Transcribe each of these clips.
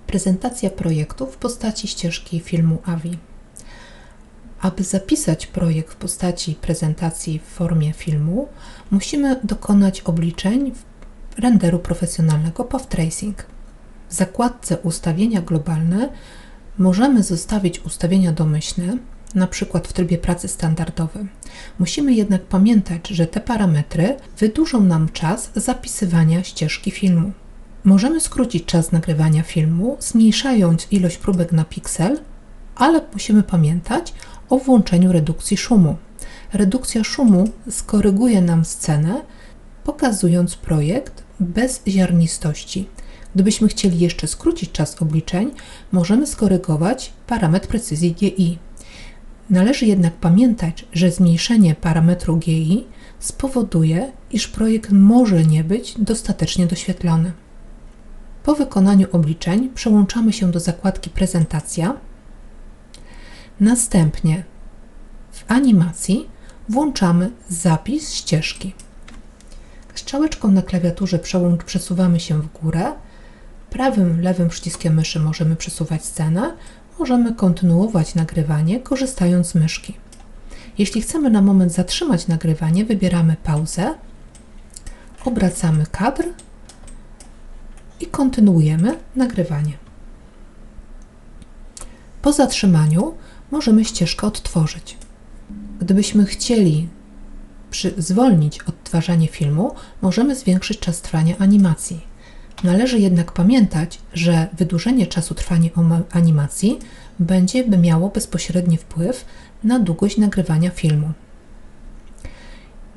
Prezentacja projektu w postaci ścieżki filmu AVI. Aby zapisać projekt w postaci prezentacji w formie filmu, musimy dokonać obliczeń renderu profesjonalnego Path Tracing. W zakładce Ustawienia globalne możemy zostawić ustawienia domyślne, na przykład w trybie pracy standardowym. Musimy jednak pamiętać, że te parametry wydłużą nam czas zapisywania ścieżki filmu. Możemy skrócić czas nagrywania filmu, zmniejszając ilość próbek na piksel, ale musimy pamiętać o włączeniu redukcji szumu. Redukcja szumu skoryguje nam scenę, pokazując projekt bez ziarnistości. Gdybyśmy chcieli jeszcze skrócić czas obliczeń, możemy skorygować parametr precyzji GI. Należy jednak pamiętać, że zmniejszenie parametru GI spowoduje, iż projekt może nie być dostatecznie doświetlony. Po wykonaniu obliczeń przełączamy się do zakładki Prezentacja. Następnie w animacji włączamy zapis ścieżki. Strzałeczką na klawiaturze przesuwamy się w górę. Prawym, lewym przyciskiem myszy możemy przesuwać scenę. Możemy kontynuować nagrywanie, korzystając z myszki. Jeśli chcemy na moment zatrzymać nagrywanie, wybieramy pauzę, obracamy kadr i kontynuujemy nagrywanie. Po zatrzymaniu możemy ścieżkę odtworzyć. Gdybyśmy chcieli zwolnić odtwarzanie filmu, możemy zwiększyć czas trwania animacji. Należy jednak pamiętać, że wydłużenie czasu trwania animacji będzie miało bezpośredni wpływ na długość nagrywania filmu.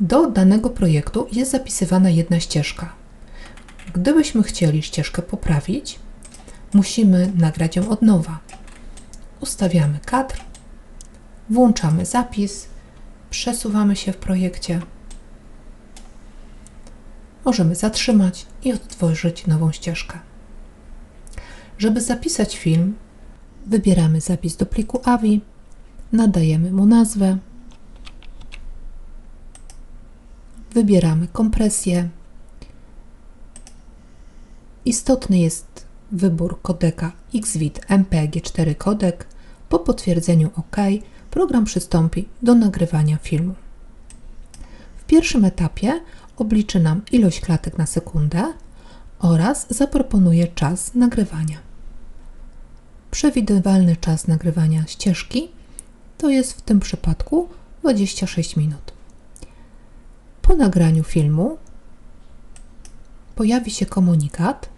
Do danego projektu jest zapisywana jedna ścieżka. Gdybyśmy chcieli ścieżkę poprawić, musimy nagrać ją od nowa. Ustawiamy kadr, włączamy zapis, przesuwamy się w projekcie. Możemy zatrzymać i odtworzyć nową ścieżkę. Żeby zapisać film, wybieramy zapis do pliku AVI, nadajemy mu nazwę, wybieramy kompresję. Istotny jest wybór kodeka XVID MPEG-4 kodek. Po potwierdzeniu OK program przystąpi do nagrywania filmu. W pierwszym etapie obliczy nam ilość klatek na sekundę oraz zaproponuje czas nagrywania. Przewidywalny czas nagrywania ścieżki to jest w tym przypadku 26 minut. Po nagraniu filmu pojawi się komunikat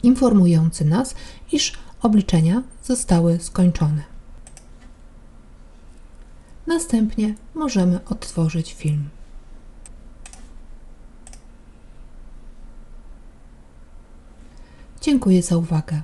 informujący nas, iż obliczenia zostały skończone. Następnie możemy odtworzyć film. Dziękuję za uwagę.